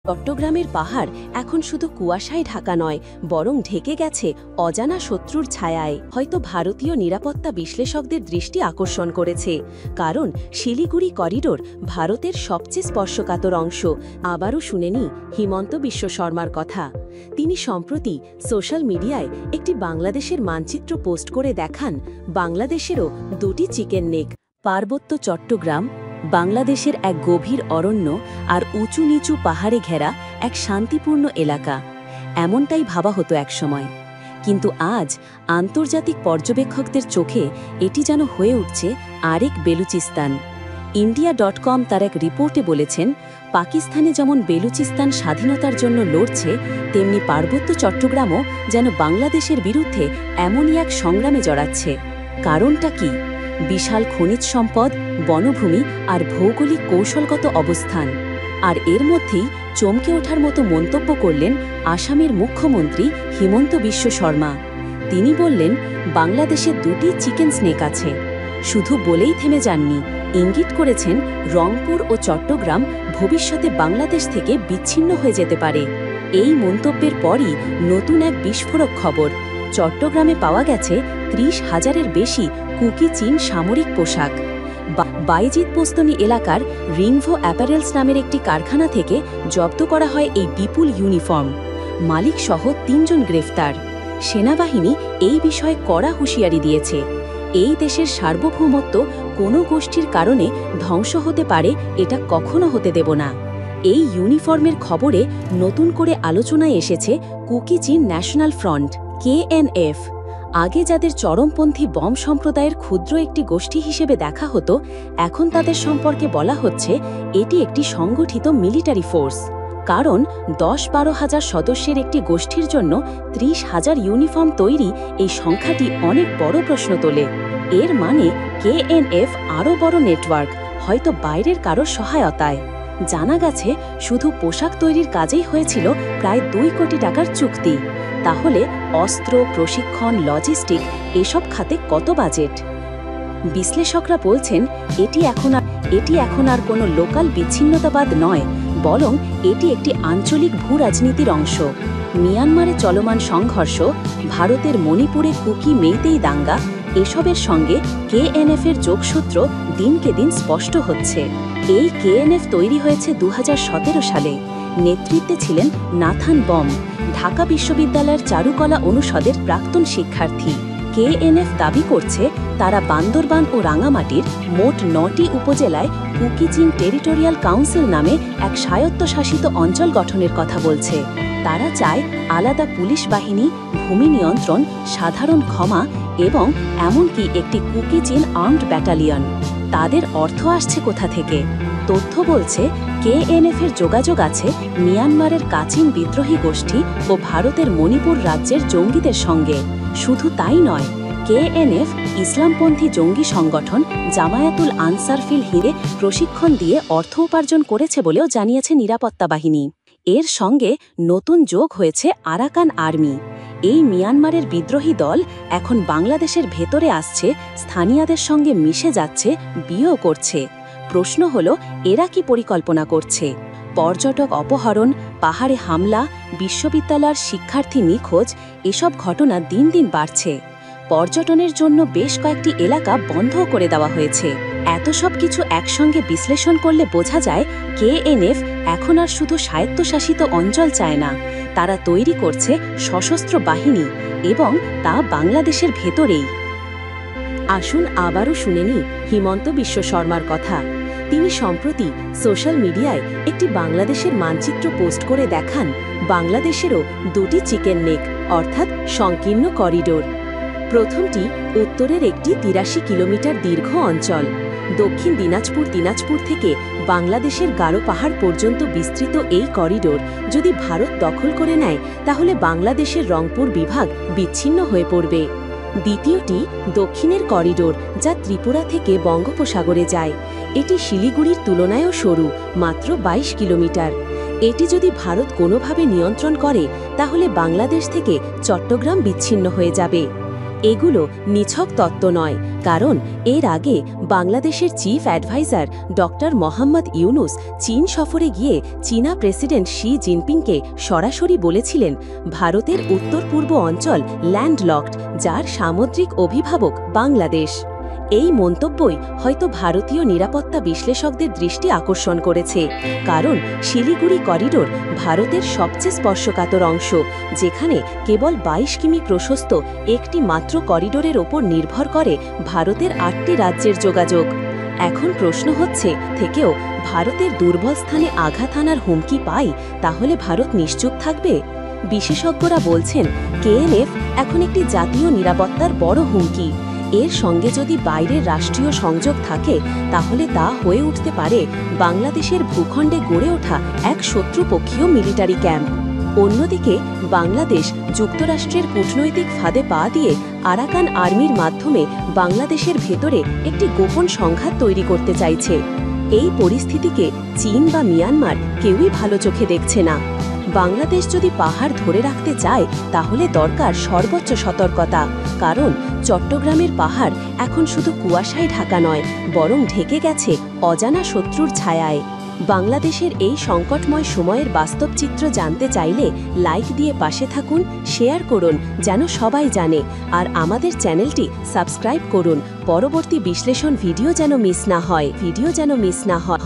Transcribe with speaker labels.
Speaker 1: চট্টগ্রামের পাহাড় এখন শুধু কুয়াশায় ঢাকা নয়, বরং ঢেকে গেছে অজানা শত্রুর ছায়ায়। হয়তো ভারতীয় নিরাপত্তা বিশ্লেষকদের দৃষ্টি আকর্ষণ করেছে, কারণ শিলিগুড়ি করিডোর ভারতের সবচেয়ে স্পর্শকাতর অংশ। আবারও শুনেনি হিমন্ত বিশ্ব শর্মার কথা। তিনি সম্প্রতি সোশ্যাল মিডিয়ায় একটি বাংলাদেশের মানচিত্র পোস্ট করে দেখান বাংলাদেশেরও দুটি চিকেন নেক। পার্বত্য চট্টগ্রাম বাংলাদেশের এক গভীর অরণ্য আর উঁচু নিচু পাহাড়ে ঘেরা এক শান্তিপূর্ণ এলাকা, এমনটাই ভাবা হতো একসময়। কিন্তু আজ আন্তর্জাতিক পর্যবেক্ষকদের চোখে এটি যেন হয়ে উঠছে আরেক বেলুচিস্তান। ইন্ডিয়া.com তার এক রিপোর্টে বলেছেন, পাকিস্তানে যেমন বেলুচিস্তান স্বাধীনতার জন্য লড়ছে, তেমনি পার্বত্য চট্টগ্রামও যেন বাংলাদেশের বিরুদ্ধে এমনই এক সংগ্রামে জড়াচ্ছে। কারণটা কি? বিশাল খনিজ সম্পদ, বনভূমি আর ভৌগোলিক কৌশলগত অবস্থান। আর এর মধ্যেই চমকে ওঠার মতো মন্তব্য করলেন আসামের মুখ্যমন্ত্রী হিমন্ত বিশ্ব শর্মা। তিনি বললেন, বাংলাদেশে দুটি চিকেন স্নেক আছে। শুধু বলেই থেমে যাননি, ইঙ্গিত করেছেন রংপুর ও চট্টগ্রাম ভবিষ্যতে বাংলাদেশ থেকে বিচ্ছিন্ন হয়ে যেতে পারে। এই মন্তব্যের পরই নতুন এক বিস্ফোরক খবর। চট্টগ্রামে পাওয়া গেছে ৩০,০০০-এর বেশি কুকি চীন সামরিক পোশাক। বাইজিৎ পোস্তনি এলাকার রিংভো অ্যাপারেলস নামের একটি কারখানা থেকে জব্দ করা হয় এই বিপুল ইউনিফর্ম। মালিকসহ ৩ জন গ্রেফতার। সেনাবাহিনী এই বিষয়ে কড়া হুঁশিয়ারি দিয়েছে। এই দেশের সার্বভৌমত্ব কোনো গোষ্ঠীর কারণে ধ্বংস হতে পারে, এটা কখনো হতে দেব না। এই ইউনিফর্মের খবরে নতুন করে আলোচনায় এসেছে কুকি চীন ন্যাশনাল ফ্রন্ট KNF। আগে যাদের চরমপন্থী বম সম্প্রদায়ের ক্ষুদ্র একটি গোষ্ঠী হিসেবে দেখা হতো, এখন তাদের সম্পর্কে বলা হচ্ছে এটি একটি সংগঠিত মিলিটারি ফোর্স। কারণ ১০-১২ হাজার সদস্যের একটি গোষ্ঠীর জন্য ৩০,০০০ ইউনিফর্ম তৈরি, এই সংখ্যাটি অনেক বড় প্রশ্ন তোলে। এর মানে KNF আরও বড় নেটওয়ার্ক, হয়তো বাইরের কারো সহায়তায়। জানা গেছে শুধু পোশাক তৈরির কাজেই হয়েছিল প্রায় ২ কোটি টাকার চুক্তি। তাহলে অস্ত্র, প্রশিক্ষণ, লজিস্টিক এসব খাতে কত বাজেট? বিশ্লেষকরা বলছেন এটি এখন আর কোনো লোকাল বিচ্ছিন্নতাবাদ নয়, বরং এটি একটি আঞ্চলিক ভূরাজনীতির অংশ। মিয়ানমারে চলমান সংঘর্ষ, ভারতের মণিপুরে কুকি মেইতেই দাঙ্গা, এসবের সঙ্গে KNF-এর যোগসূত্র দিনকে দিন স্পষ্ট হচ্ছে। এই KNF তৈরি হয়েছে ২০১৭ সালে। নেতৃত্বে ছিলেন নাথান বম, ঢাকা বিশ্ববিদ্যালয়ের চারুকলা অনুষদের প্রাক্তন শিক্ষার্থী। KNF দাবি করছে তারা বান্দরবান ও রাঙামাটির মোট ৯টি উপজেলায় কুকি চীন টেরিটোরিয়াল কাউন্সিল নামে এক স্বায়ত্তশাসিত অঞ্চল গঠনের কথা বলছে। তারা চায় আলাদা পুলিশ বাহিনী, ভূমি নিয়ন্ত্রণ, সাধারণ ক্ষমা এবং এমনকি একটি কুকি চীন আর্মড ব্যাটালিয়ন। তাদের অর্থ আসছে কোথা থেকে? তথ্য বলছে KNF-এর যোগাযোগ আছে মিয়ানমারের কাচিন বিদ্রোহী গোষ্ঠী ও ভারতের মণিপুর রাজ্যের জঙ্গিদের সঙ্গে। শুধু তাই নয়, KNF ইসলামপন্থী জঙ্গি সংগঠন জামায়াতুল আনসার ফিল হিরে প্রশিক্ষণ দিয়ে অর্থ উপার্জন করেছে বলেও জানিয়েছে নিরাপত্তা বাহিনী। এর সঙ্গে নতুন যোগ হয়েছে আরাকান আর্মি। এই মিয়ানমারের বিদ্রোহী দল এখন বাংলাদেশের ভেতরে আসছে, স্থানীয়দের সঙ্গে মিশে যাচ্ছে, বিয়েও করছে। প্রশ্ন হলো, এরা কি পরিকল্পনা করছে? পর্যটক অপহরণ, পাহাড়ে হামলা, বিশ্ববিদ্যালয়ের শিক্ষার্থী নিখোঁজ, এসব ঘটনা দিন দিন বাড়ছে। পর্যটনের জন্য বেশ কয়েকটি এলাকা বন্ধও করে দেওয়া হয়েছে। এত সব কিছু একসঙ্গে বিশ্লেষণ করলে বোঝা যায় KNF এখন আর শুধু স্বায়ত্তশাসিত অঞ্চল চায় না, তারা তৈরি করছে সশস্ত্র বাহিনী, এবং তা বাংলাদেশের ভেতরেই। আসুন আবারও শুনেনি হিমন্ত বিশ্ব শর্মার কথা। তিনি সম্প্রতি সোশ্যাল মিডিয়ায় একটি বাংলাদেশের মানচিত্র পোস্ট করে দেখান বাংলাদেশেরও দুটি চিকেন নেক, অর্থাৎ সংকীর্ণ করিডোর। প্রথমটি উত্তরের একটি ৮৩ কিলোমিটার দীর্ঘ অঞ্চল। দক্ষিণ দিনাজপুর থেকে বাংলাদেশের গারো পাহাড় পর্যন্ত বিস্তৃত এই করিডোর যদি ভারত দখল করে নেয়, তাহলে বাংলাদেশের রংপুর বিভাগ বিচ্ছিন্ন হয়ে পড়বে। দ্বিতীয়টি দক্ষিণের করিডোর, যা ত্রিপুরা থেকে বঙ্গোপসাগরে যায়। এটি শিলিগুড়ির তুলনায়ও সরু, মাত্র ২২ কিলোমিটার। এটি যদি ভারত কোনোভাবে নিয়ন্ত্রণ করে, তাহলে বাংলাদেশ থেকে চট্টগ্রাম বিচ্ছিন্ন হয়ে যাবে। এগুলো নিছক তত্ত্ব নয়, কারণ এর আগে বাংলাদেশের chief adviser doctor Mohammad Yunus চীন সফরে গিয়ে চীনা প্রেসিডেন্ট শি জিনপিংকে সরাসরি বলেছিলেন ভারতের উত্তর পূর্ব অঞ্চল ল্যান্ডলকড, যার সামুদ্রিক অভিভাবক বাংলাদেশ। এই মন্তব্যই হয়তো ভারতীয় নিরাপত্তা বিশ্লেষকদের দৃষ্টি আকর্ষণ করেছে, কারণ শিলিগুড়ি করিডোর ভারতের সবচেয়ে স্পর্শকাতর অংশ, যেখানে কেবল ২২ কিমি প্রশস্ত একটি মাত্র করিডোরের ওপর নির্ভর করে ভারতের ৮টি রাজ্যের যোগাযোগ। এখন প্রশ্ন হচ্ছে, থেকেও ভারতের দুর্বল স্থানে আঘাত হানার হুমকি পায়, তাহলে ভারত নিশ্চুপ থাকবে? বিশেষজ্ঞরা বলছেন কেএনএফ এখন একটি জাতীয় নিরাপত্তার বড় হুমকি। এর সঙ্গে যদি বাইরের রাষ্ট্রীয় সংযোগ থাকে, তাহলে তা হয়ে উঠতে পারে বাংলাদেশের ভূখণ্ডে গড়ে ওঠা এক শত্রুপক্ষীয় মিলিটারি ক্যাম্প। অন্যদিকে বাংলাদেশ যুক্তরাষ্ট্রের কূটনৈতিক ফাঁদে পা দিয়ে আরাকান আর্মির মাধ্যমে বাংলাদেশের ভেতরে একটি গোপন সংঘাত তৈরি করতে চাইছে। এই পরিস্থিতিকে চীন বা মিয়ানমার কেউই ভালো চোখে দেখছে না। বাংলাদেশ যদি পাহাড় ধরে রাখতে চায়, তাহলে দরকার সর্বোচ্চ সতর্কতা, কারণ চট্টগ্রামের পাহাড় এখন শুধু কুয়াশায় ঢাকা নয়, বরং ঢেকে গেছে অজানা শত্রুর ছায়ায়। বাংলাদেশের এই সংকটময় সময়ের বাস্তব চিত্র জানতে চাইলে লাইক দিয়ে পাশে থাকুন, শেয়ার করুন যেন সবাই জানে, আর আমাদের চ্যানেলটি সাবস্ক্রাইব করুন পরবর্তী বিশ্লেষণ ভিডিও যেন মিস না হয়।